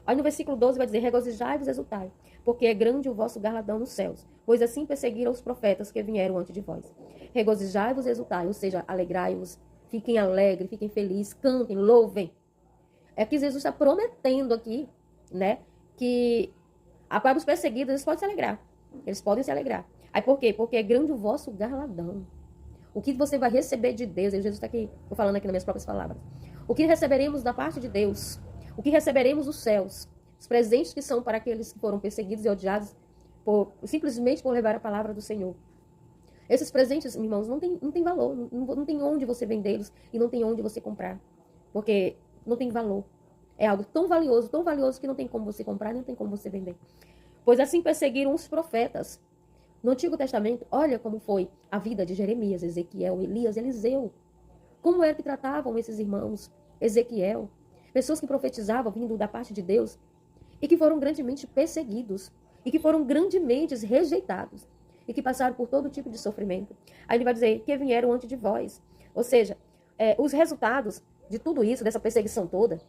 Aí no versículo 12 vai dizer, regozijai-vos e exultai, porque é grande o vosso galardão nos céus, pois assim perseguiram os profetas que vieram antes de vós. Regozijai-vos e exultai, ou seja, alegrai-vos, fiquem alegres, fiquem felizes, cantem, louvem. É que Jesus está prometendo aqui, né, que para os perseguidos eles podem se alegrar. Eles podem se alegrar. Aí por quê? Porque é grande o vosso galardão. O que você vai receber de Deus, Jesus está aqui, estou falando aqui nas minhas próprias palavras. O que receberemos da parte de Deus, o que receberemos dos céus, os presentes que são para aqueles que foram perseguidos e odiados simplesmente por levar a palavra do Senhor. Esses presentes, irmãos, não tem valor, não tem onde você vendê-los e não tem onde você comprar, porque não tem valor. É algo tão valioso que não tem como você comprar, nem tem como você vender. Pois assim perseguiram os profetas. No Antigo Testamento, olha como foi a vida de Jeremias, Ezequiel, Elias, Eliseu. Como era que tratavam esses irmãos? Ezequiel, pessoas que profetizavam vindo da parte de Deus e que foram grandemente perseguidos e que foram grandemente rejeitados e que passaram por todo tipo de sofrimento. Aí ele vai dizer que vieram antes de vós. Ou seja, os resultados de tudo isso, dessa perseguição toda,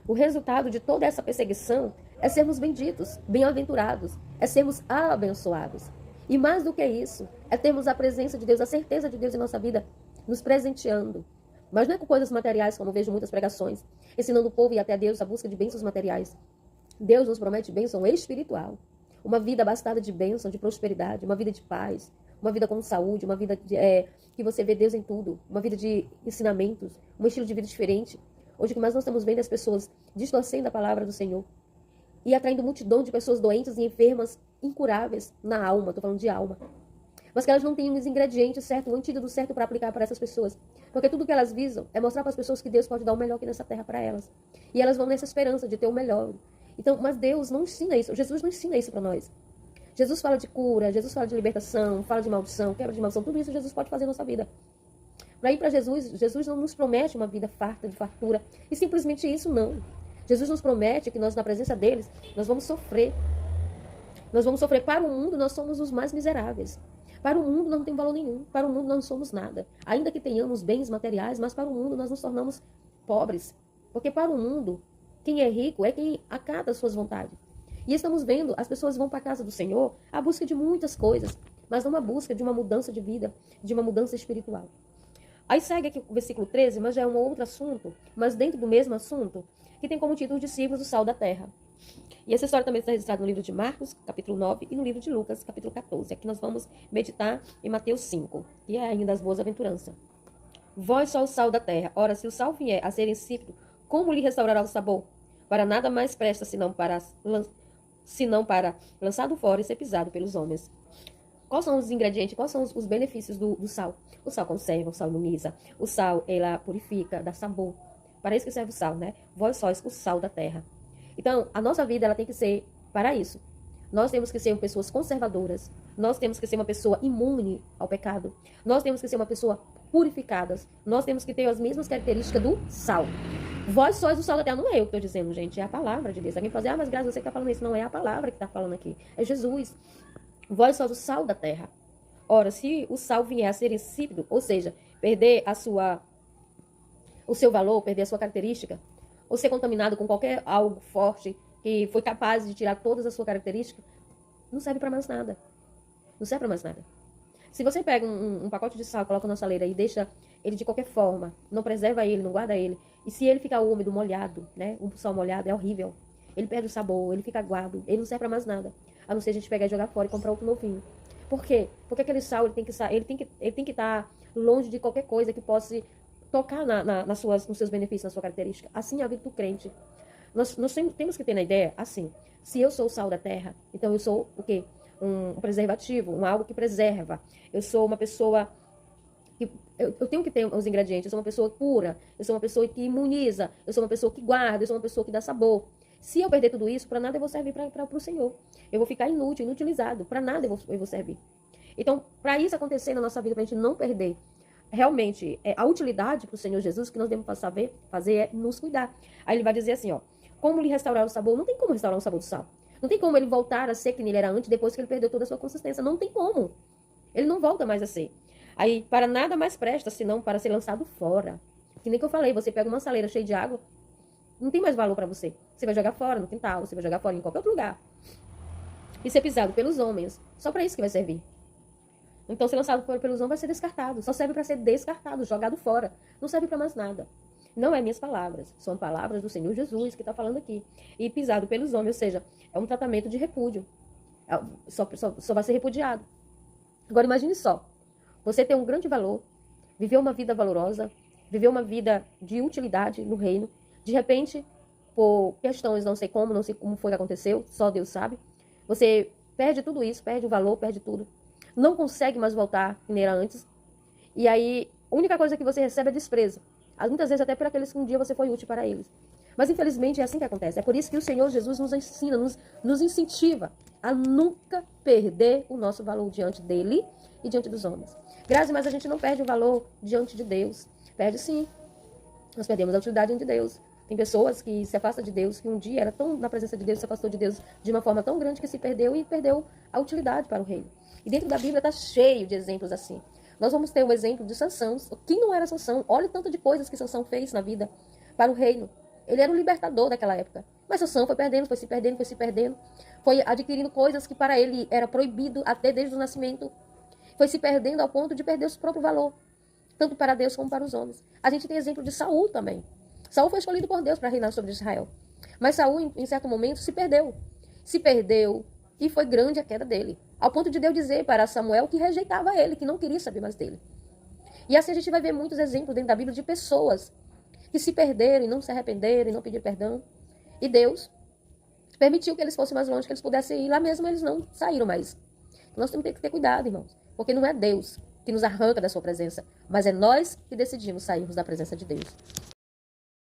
o resultado de toda essa perseguição é sermos benditos, bem-aventurados, é sermos abençoados. E mais do que isso, é termos a presença de Deus, a certeza de Deus em nossa vida, nos presenteando. Mas não é com coisas materiais, como vejo muitas pregações, ensinando o povo a ir até Deus à busca de bênçãos materiais. Deus nos promete bênção espiritual. Uma vida abastada de bênção, de prosperidade, uma vida de paz, uma vida com saúde, uma vida que você vê Deus em tudo, uma vida de ensinamentos, um estilo de vida diferente. Hoje o que mais nós estamos vendo é as pessoas distorcendo a palavra do Senhor e atraindo multidão de pessoas doentes e enfermas, incuráveis na alma, estou falando de alma. Mas que elas não têm os ingredientes certos, o antídoto certo para aplicar para essas pessoas. Porque tudo que elas visam é mostrar para as pessoas que Deus pode dar o melhor aqui nessa terra para elas. E elas vão nessa esperança de ter o melhor. Então, mas Deus não ensina isso, Jesus não ensina isso para nós. Jesus fala de cura, Jesus fala de libertação, fala de maldição, quebra de maldição, tudo isso Jesus pode fazer na nossa vida. Para ir para Jesus, Jesus não nos promete uma vida farta, de fartura, e simplesmente isso não. Jesus nos promete que nós, na presença deles, nós vamos sofrer. Nós vamos sofrer. Para o mundo, nós somos os mais miseráveis. Para o mundo, nós não temos valor nenhum. Para o mundo, nós não somos nada. Ainda que tenhamos bens materiais, mas para o mundo, nós nos tornamos pobres. Porque para o mundo, quem é rico é quem acata as suas vontades. E estamos vendo, as pessoas vão para a casa do Senhor à busca de muitas coisas, mas não à busca de uma mudança de vida, de uma mudança espiritual. Aí segue aqui o versículo 13, mas já é um outro assunto, mas dentro do mesmo assunto, que tem como título discípulos do sal da terra. E essa história também está registrada no livro de Marcos, capítulo 9, e no livro de Lucas, capítulo 14. Aqui nós vamos meditar em Mateus 5, que é ainda as boas aventuranças. Vós só o sal da terra. Ora, se o sal vier a ser insípido, como lhe restaurará o sabor? Para nada mais presta senão para lançado fora e ser pisado pelos homens. Quais são os ingredientes, quais são os benefícios do sal? O sal conserva, o sal imuniza, o sal, ela purifica, dá sabor. Para isso que serve o sal, né? Vós sois o sal da terra. Então, a nossa vida, ela tem que ser para isso. Nós temos que ser pessoas conservadoras. Nós temos que ser uma pessoa imune ao pecado. Nós temos que ser uma pessoa purificadas. Nós temos que ter as mesmas características do sal. Vós sois o sal da terra. Não é eu que estou dizendo, gente. É a palavra de Deus. Alguém pode dizer, mas Graça, você que está falando isso. Não é a palavra que está falando aqui. É Jesus. Vós sois o sal da terra. Ora, se o sal vier a ser insípido, ou seja, perder o seu valor, perder a sua característica, ou ser contaminado com qualquer algo forte que foi capaz de tirar todas as suas características, não serve para mais nada. Não serve para mais nada. Se você pega um pacote de sal, coloca na saleira e deixa ele de qualquer forma, não preserva ele, não guarda ele, e se ele ficar úmido, molhado, né? Um sal molhado é horrível. Ele perde o sabor, ele fica aguado, ele não serve para mais nada. A não ser a gente pegar e jogar fora e comprar outro novinho. Por quê? Porque aquele sal, ele tem que estar longe de qualquer coisa que possa tocar nos seus benefícios, na sua característica. Assim é a vida do crente. Nós temos que ter na ideia, assim, se eu sou o sal da terra, então eu sou o quê? Um preservativo, algo que preserva. Eu sou uma pessoa que eu tenho que ter os ingredientes. Eu sou uma pessoa pura, eu sou uma pessoa que imuniza, eu sou uma pessoa que guarda, eu sou uma pessoa que dá sabor. Se eu perder tudo isso, para nada eu vou servir para o Senhor. Eu vou ficar inútil, inutilizado. Para nada eu vou servir. Então, para isso acontecer na nossa vida, para a gente não perder realmente a utilidade para o Senhor Jesus, o que nós devemos fazer é nos cuidar. Aí ele vai dizer assim, ó, como lhe restaurar o sabor? Não tem como restaurar o sabor do sal. Não tem como ele voltar a ser que ele era antes, depois que ele perdeu toda a sua consistência. Não tem como. Ele não volta mais a ser. Aí, para nada mais presta, senão para ser lançado fora. Que nem que eu falei, você pega uma saleira cheia de água, Não tem mais valor para você. Você vai jogar fora no quintal, você vai jogar fora em qualquer outro lugar. E ser pisado pelos homens. Só para isso que vai servir. Então, ser lançado fora pelos homens vai ser descartado. Só serve para ser descartado, jogado fora. Não serve para mais nada. Não é minhas palavras. São palavras do Senhor Jesus que está falando aqui. E pisado pelos homens, ou seja, é um tratamento de repúdio. Só vai ser repudiado. Agora, imagine só. Você tem um grande valor, viveu uma vida valorosa, viveu uma vida de utilidade no reino. De repente, por questões, não sei como foi que aconteceu, só Deus sabe. Você perde tudo isso, perde o valor, perde tudo. Não consegue mais voltar como era antes. E aí, a única coisa que você recebe é desprezo. Muitas vezes até por aqueles que um dia você foi útil para eles. Mas infelizmente é assim que acontece. É por isso que o Senhor Jesus nos ensina, nos incentiva a nunca perder o nosso valor diante dele e diante dos homens. Graças, mas a gente não perde o valor diante de Deus. Perde sim. Nós perdemos a utilidade diante de Deus. Tem pessoas que se afastam de Deus, que um dia era tão na presença de Deus, se afastou de Deus de uma forma tão grande que se perdeu e perdeu a utilidade para o reino. E dentro da Bíblia está cheio de exemplos assim. Nós vamos ter o exemplo de Sansão. Quem não era Sansão? Olha o tanto de coisas que Sansão fez na vida para o reino. Ele era o libertador daquela época. Mas Sansão foi perdendo, foi se perdendo, foi se perdendo. Foi adquirindo coisas que para ele era proibido até desde o nascimento. Foi se perdendo ao ponto de perder o seu próprio valor. Tanto para Deus como para os homens. A gente tem exemplo de Saul também. Saul foi escolhido por Deus para reinar sobre Israel. Mas Saul, em certo momento, se perdeu. Se perdeu e foi grande a queda dele. Ao ponto de Deus dizer para Samuel que rejeitava ele, que não queria saber mais dele. E assim a gente vai ver muitos exemplos dentro da Bíblia de pessoas que se perderam e não se arrependeram e não pediram perdão. E Deus permitiu que eles fossem mais longe, que eles pudessem ir. Lá mesmo eles não saíram mais. Nós temos que ter cuidado, irmãos. Porque não é Deus que nos arranca da sua presença, mas é nós que decidimos sairmos da presença de Deus.